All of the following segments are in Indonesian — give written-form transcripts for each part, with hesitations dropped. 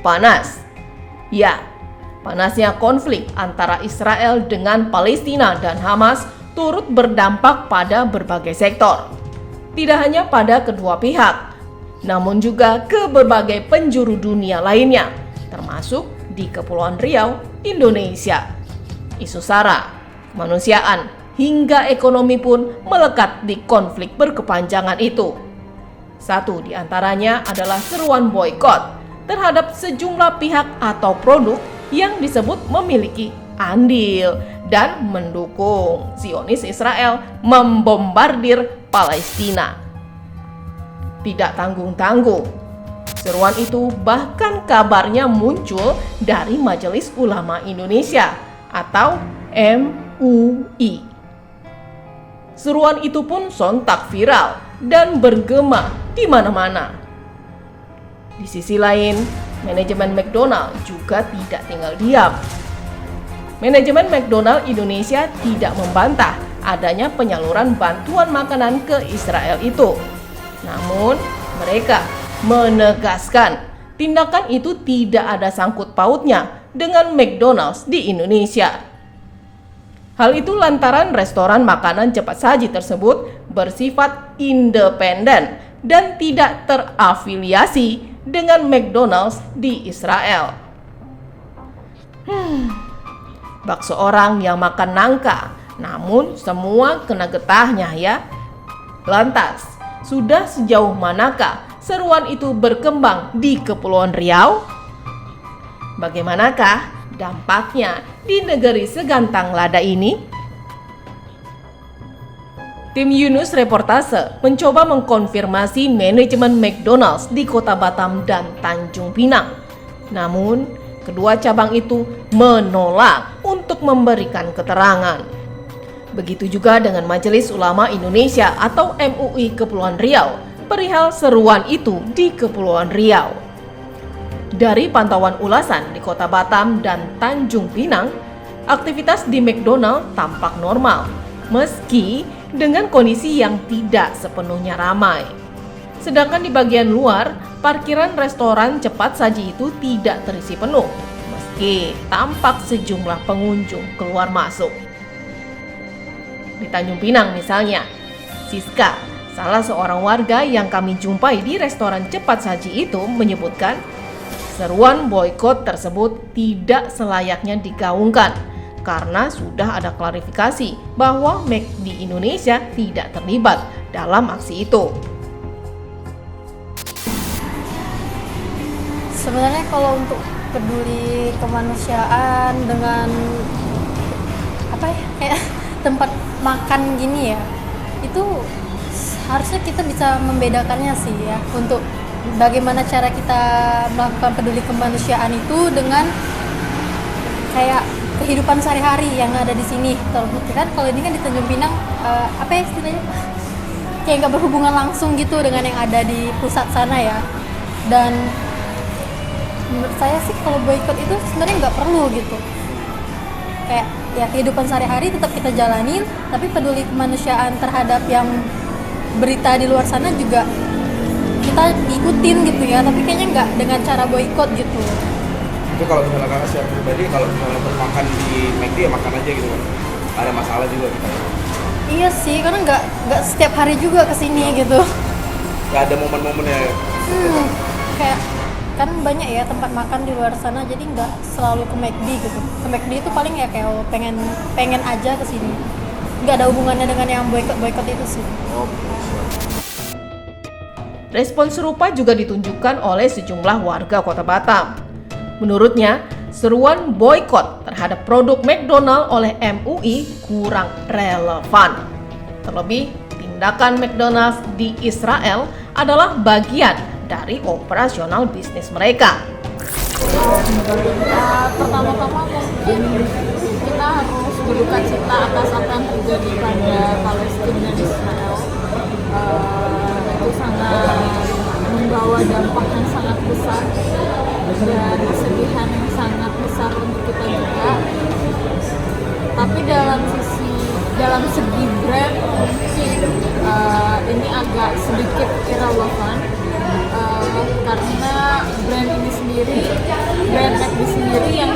panas. Ya, panasnya konflik antara Israel dengan Palestina dan Hamas turut berdampak pada berbagai sektor. Tidak hanya pada kedua pihak, namun juga ke berbagai penjuru dunia lainnya, termasuk di Kepulauan Riau, Indonesia. Isu SARA, kemanusiaan, hingga ekonomi pun melekat di konflik berkepanjangan itu. Satu di antaranya adalah seruan boikot terhadap sejumlah pihak atau produk yang disebut memiliki andil dan mendukung Zionis Israel membombardir Palestina. Tidak tanggung-tanggung, seruan itu bahkan kabarnya muncul dari Majelis Ulama Indonesia atau MUI. Seruan itu pun sontak viral dan bergema di mana-mana. Di sisi lain, manajemen McDonald juga tidak tinggal diam. Manajemen McDonald Indonesia tidak membantah adanya penyaluran bantuan makanan ke Israel itu. Namun, mereka menegaskan tindakan itu tidak ada sangkut pautnya dengan McDonald's di Indonesia. Hal itu lantaran restoran makanan cepat saji tersebut bersifat independen dan tidak terafiliasi dengan McDonald's di Israel. Bak seorang yang makan nangka, namun semua kena getahnya ya. Lantas, sudah sejauh manakah seruan itu berkembang di Kepulauan Riau? Bagaimanakah dampaknya di negeri segantang lada ini? Tim Yunus Reportase mencoba mengkonfirmasi manajemen McDonald's di Kota Batam dan Tanjung Pinang. Namun, kedua cabang itu menolak untuk memberikan keterangan. Begitu juga dengan Majelis Ulama Indonesia atau MUI Kepulauan Riau perihal seruan itu di Kepulauan Riau. Dari pantauan ulasan di Kota Batam dan Tanjung Pinang, aktivitas di McDonald tampak normal, meski dengan kondisi yang tidak sepenuhnya ramai. Sedangkan di bagian luar, parkiran restoran cepat saji itu tidak terisi penuh, meski tampak sejumlah pengunjung keluar masuk. Di Tanjung Pinang misalnya, Siska, salah seorang warga yang kami jumpai di restoran cepat saji itu menyebutkan, seruan boikot tersebut tidak selayaknya digaungkan karena sudah ada klarifikasi bahwa McD Indonesia tidak terlibat dalam aksi itu. Sebenarnya kalau untuk peduli kemanusiaan dengan kayak tempat makan gini ya, itu harusnya kita bisa membedakannya sih ya, untuk bagaimana cara kita melakukan peduli kemanusiaan itu dengan kayak kehidupan sehari-hari yang ada di sini. Kalau ini kan di Tanjung Pinang, istilahnya kayak nggak berhubungan langsung gitu dengan yang ada di pusat sana ya. Dan menurut saya sih kalau boikot itu sebenarnya nggak perlu gitu. Kayak ya kehidupan sehari-hari tetap kita jalanin, tapi peduli kemanusiaan terhadap yang berita di luar sana juga kita ikutin gitu ya, tapi kayaknya nggak dengan cara boikot gitu. Itu kalau misalnya kakak secara pribadi, kalau misalnya makan di McD ya makan aja gitu kan, ada masalah juga gitu. Iya sih, karena nggak setiap hari juga kesini gitu. Nggak ada momen-momennya. Kayak kan banyak ya tempat makan di luar sana, jadi nggak selalu ke McD gitu. Ke McD itu paling ya kayak pengen aja kesini. Nggak ada hubungannya dengan yang boikot itu sih. Respon serupa juga ditunjukkan oleh sejumlah warga Kota Batam. Menurutnya, seruan boikot terhadap produk McDonald oleh MUI kurang relevan. Terlebih, tindakan McDonald's di Israel adalah bagian dari operasional bisnis mereka. Pertama-tama mungkin kita harus berduka cita atas apa yang terjadi pada Palestina dan Israel. Itu sangat membawa dampak yang sangat besar dan kesedihan yang sangat besar untuk kita juga. Tapi dalam segi brand mungkin ini agak sedikit irrelevan karena brand ini sendiri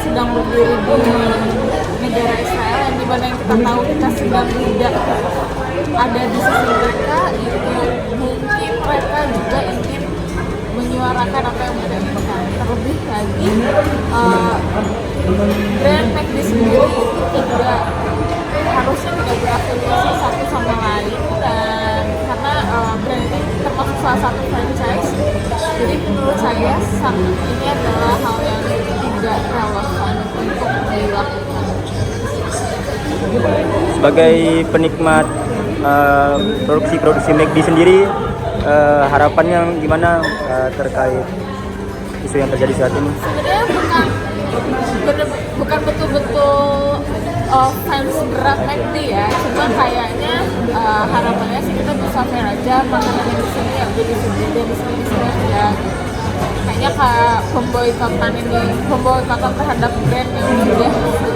sedang berdiri di negara Israel, yang dimana yang kita tahu kita sedang tidak ada di sisi mereka, itu mungkin mereka juga ingin menyuarakan apa yang mereka inginkan. Terlebih lagi brand McD sendiri itu harusnya tidak berafiliasi satu sama lain, dan karena brand ini termasuk salah satu franchise, jadi menurut saya ini adalah hal yang tidak relevan untuk dilakukan. Sebagai penikmat produksi McD sendiri, harapannya gimana terkait isu yang terjadi saat ini? Sebenarnya bukan betul-betul fans berat McD ya, cuma kayaknya harapannya sih kita bisa fair aja, makanan yang di sini ya udah disediain di sini aja. Kayaknya pemboikotan terhadap brand yang sudah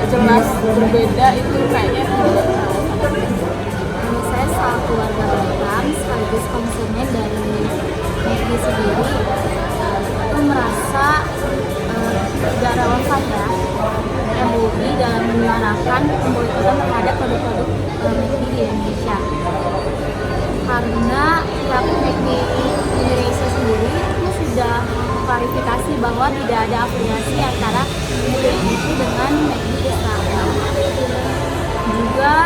jelas berbeda itu kayaknya saya salah keluarga belakang sekaligus konsumen dari McD sendiri, aku merasa tidak relevan ya MUI dalam menyuarakan pemboikotan terhadap produk-produk McD di Indonesia, karena pihak McD Indonesia sendiri itu sudah klarifikasi bahwa tidak ada afiliasi antara McD dengan McD Israel. Juga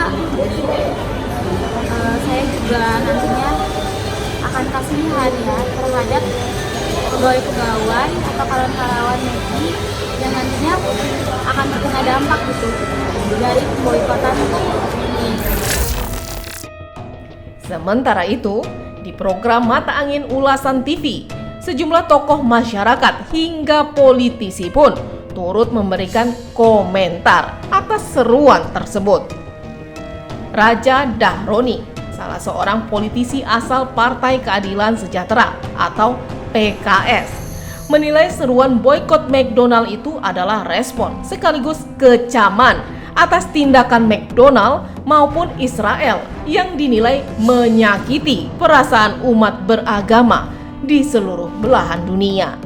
saya juga nantinya akan kasihan ya terhadap pegawai-pegawai atau karyawan McD yang nantinya akan terkena dampak gitu dari pemboikotan ini. Sementara itu, di program Mata Angin Ulasan TV, sejumlah tokoh masyarakat hingga politisi pun turut memberikan komentar atas seruan tersebut. Raja Dahroni, salah seorang politisi asal Partai Keadilan Sejahtera atau PKS, menilai seruan boikot McDonald itu adalah respon sekaligus kecaman atas tindakan McDonald maupun Israel yang dinilai menyakiti perasaan umat beragama di seluruh belahan dunia.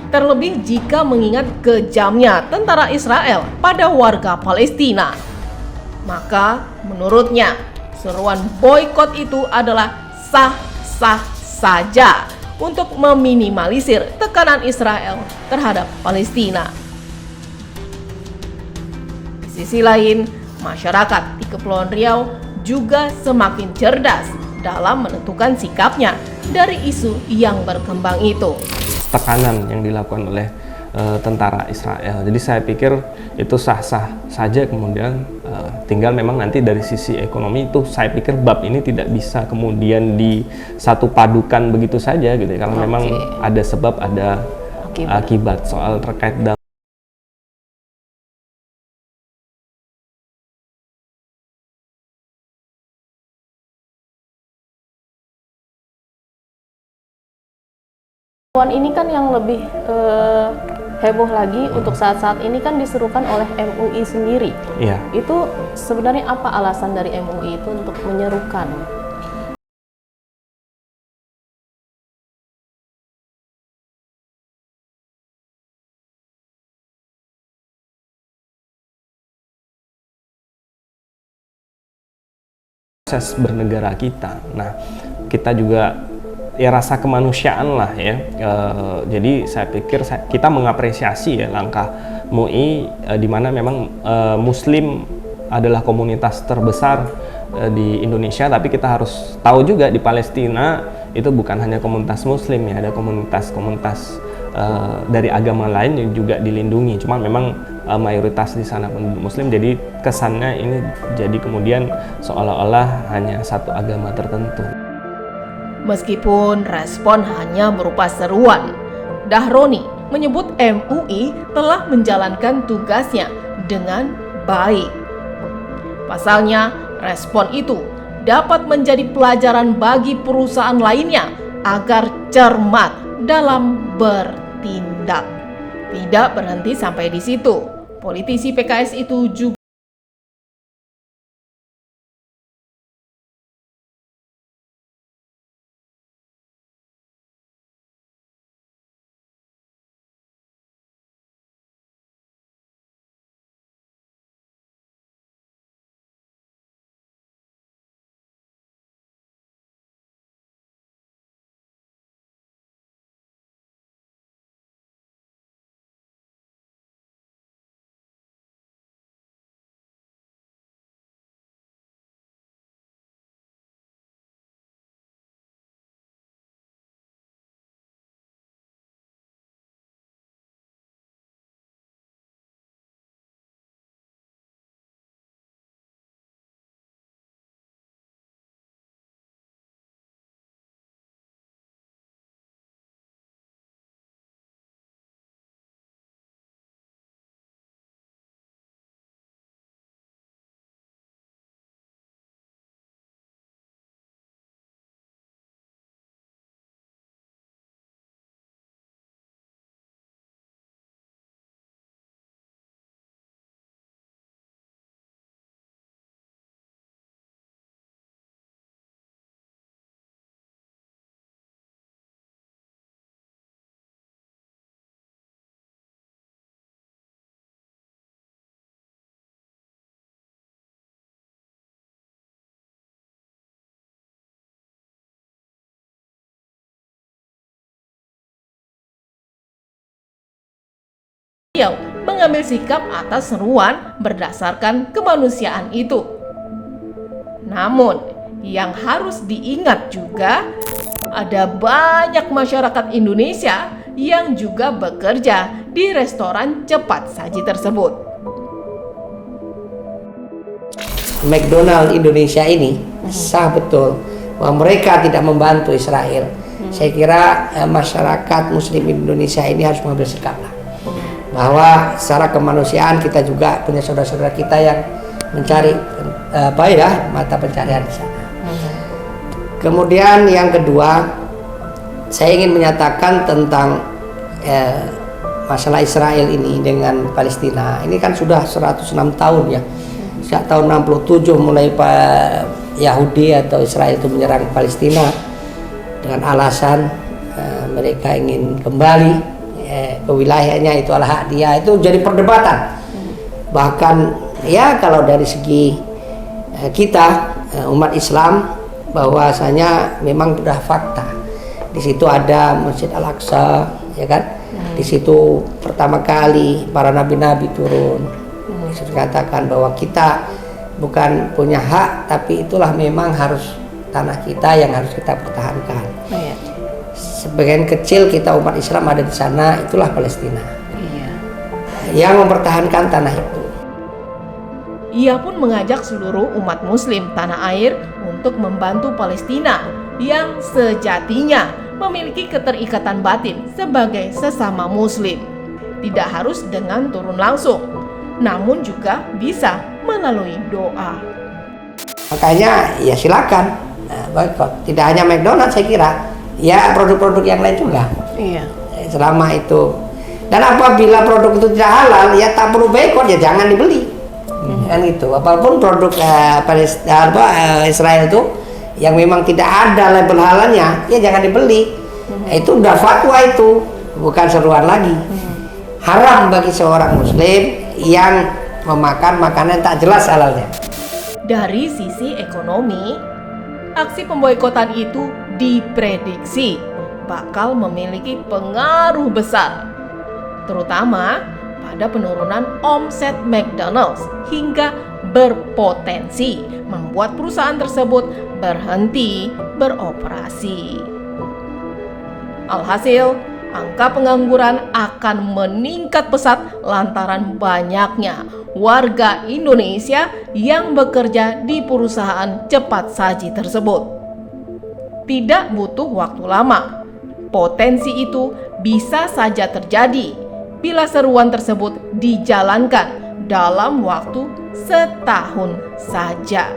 Terlebih jika mengingat kejamnya tentara Israel pada warga Palestina. Maka menurutnya seruan boikot itu adalah sah-sah saja untuk meminimalisir tekanan Israel terhadap Palestina. Di sisi lain, masyarakat di Kepulauan Riau juga semakin cerdas dalam menentukan sikapnya dari isu yang berkembang itu. Tekanan yang dilakukan oleh tentara Israel. Jadi saya pikir itu sah-sah saja, kemudian tinggal memang nanti dari sisi ekonomi itu saya pikir bab ini tidak bisa kemudian disatu padukan begitu saja gitu ya. Kalau memang ada sebab ada akibat soal terkait Ini kan yang lebih heboh lagi untuk saat-saat ini kan diserukan oleh MUI sendiri. Iya. Itu sebenarnya apa alasan dari MUI itu untuk menyerukan? proses bernegara kita. Nah, kita juga ya rasa kemanusiaan lah ya. Jadi saya pikir kita mengapresiasi ya langkah MUI di mana memang Muslim adalah komunitas terbesar di Indonesia, tapi kita harus tahu juga di Palestina itu bukan hanya komunitas Muslim ya, ada komunitas-komunitas dari agama lain yang juga dilindungi. Cuma memang mayoritas di sana Muslim, jadi kesannya ini jadi kemudian seolah-olah hanya satu agama tertentu. Meskipun respon hanya berupa seruan, Dahroni menyebut MUI telah menjalankan tugasnya dengan baik. Pasalnya, respon itu dapat menjadi pelajaran bagi perusahaan lainnya agar cermat dalam bertindak. Tidak berhenti sampai di situ. Politisi PKS itu juga beliau mengambil sikap atas seruan berdasarkan kemanusiaan itu. Namun, yang harus diingat juga, ada banyak masyarakat Indonesia yang juga bekerja di restoran cepat saji tersebut. McDonald Indonesia ini sah betul bahwa mereka tidak membantu Israel. Saya kira masyarakat Muslim Indonesia ini harus mengambil sikap lah, bahwa secara kemanusiaan kita juga punya saudara-saudara kita yang mencari mata pencarian di sana. Kemudian yang kedua, saya ingin menyatakan tentang masalah Israel ini dengan Palestina. Ini kan sudah 106 tahun ya. Sejak tahun 67 mulai Yahudi atau Israel itu menyerang Palestina dengan alasan mereka ingin kembali ke wilayahnya, itu adalah hak dia. Itu jadi perdebatan. Bahkan ya kalau dari segi kita umat Islam, bahwasanya memang sudah fakta. Di situ ada Masjid Al-Aqsa, ya kan? Di situ pertama kali para nabi-nabi turun. Dikatakan bahwa kita bukan punya hak, tapi itulah memang harus tanah kita yang harus kita pertahankan. Sebagian kecil kita umat Islam ada di sana, itulah Palestina. Yang mempertahankan tanah itu. Ia pun mengajak seluruh umat muslim tanah air untuk membantu Palestina yang sejatinya memiliki keterikatan batin sebagai sesama muslim. Tidak harus dengan turun langsung, namun juga bisa melalui doa. Makanya ya silakan boykot. Tidak hanya McDonald, saya kira, ya produk-produk yang lain juga. Selama itu. Dan apabila produk itu tidak halal, ya tak perlu boykot, ya jangan dibeli. Kan gitu. Apapun produk Israel itu yang memang tidak ada label halalnya, ya jangan dibeli. Itu udah fatwa, itu bukan seruan lagi. Haram bagi seorang muslim yang memakan makanan tak jelas halalnya. Dari sisi ekonomi, aksi pemboikotan itu diprediksi bakal memiliki pengaruh besar, terutama pada penurunan omset McDonald's hingga berpotensi membuat perusahaan tersebut berhenti beroperasi. Alhasil, angka pengangguran akan meningkat pesat lantaran banyaknya warga Indonesia yang bekerja di perusahaan cepat saji tersebut. Tidak butuh waktu lama, potensi itu bisa saja terjadi bila seruan tersebut dijalankan dalam waktu setahun saja.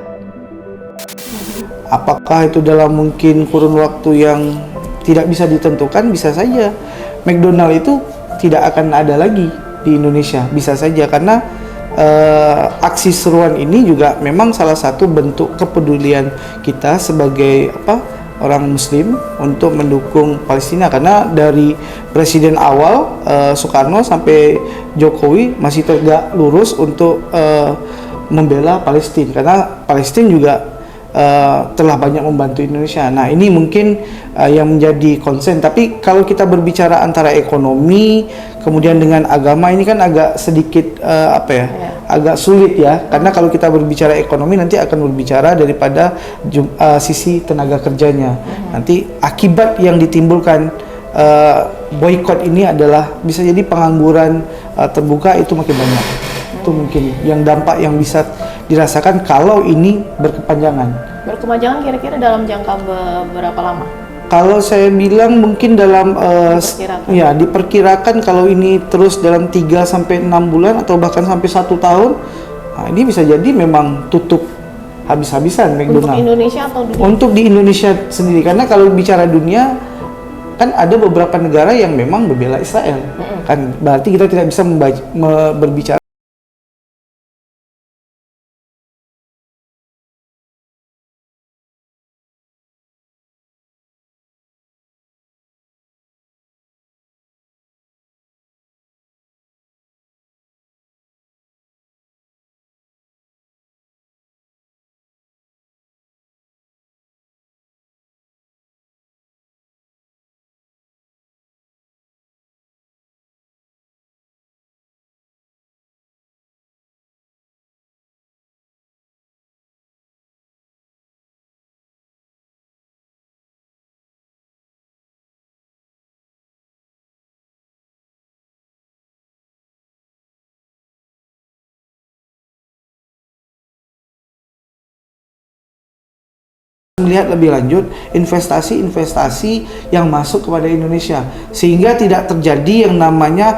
Apakah itu dalam mungkin kurun waktu yang tidak bisa ditentukan? Bisa saja. McDonald itu tidak akan ada lagi di Indonesia, bisa saja, karena aksi seruan ini juga memang salah satu bentuk kepedulian kita sebagai orang Muslim untuk mendukung Palestina, karena dari presiden awal Soekarno sampai Jokowi masih tegak lurus untuk membela Palestina, karena Palestina juga telah banyak membantu Indonesia. Nah, ini mungkin yang menjadi konsen. Tapi kalau kita berbicara antara ekonomi kemudian dengan agama, ini kan agak sedikit agak sulit ya, karena kalau kita berbicara ekonomi nanti akan berbicara daripada sisi tenaga kerjanya. Nanti akibat yang ditimbulkan boykot ini adalah bisa jadi pengangguran terbuka itu makin banyak. Itu mungkin yang dampak yang bisa dirasakan kalau ini berkepanjangan. Berkepanjangan kira-kira dalam jangka berapa lama? Kalau saya bilang mungkin dalam diperkirakan kalau ini terus dalam 3 sampai 6 bulan atau bahkan sampai 1 tahun, nah ini bisa jadi memang tutup habis-habisan McDonald. Untuk Indonesia atau dunia? Untuk di Indonesia sendiri, karena kalau bicara dunia kan ada beberapa negara yang memang membela Israel. Kan berarti kita tidak bisa berbicara melihat lebih lanjut investasi-investasi yang masuk kepada Indonesia, sehingga tidak terjadi yang namanya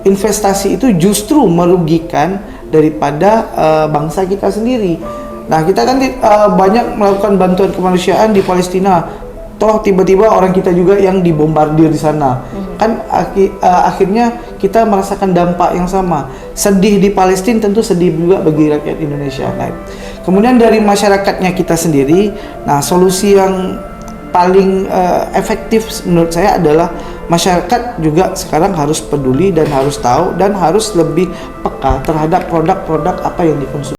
investasi itu justru merugikan daripada bangsa kita sendiri. Nah, kita kan banyak melakukan bantuan kemanusiaan di Palestina, toh tiba-tiba orang kita juga yang dibombardir di sana. Kan akhirnya kita merasakan dampak yang sama. Sedih di Palestina, tentu sedih juga bagi rakyat Indonesia. Nah, kemudian dari masyarakatnya kita sendiri, nah solusi yang paling efektif menurut saya adalah masyarakat juga sekarang harus peduli dan harus tahu dan harus lebih peka terhadap produk-produk apa yang dikonsumsi.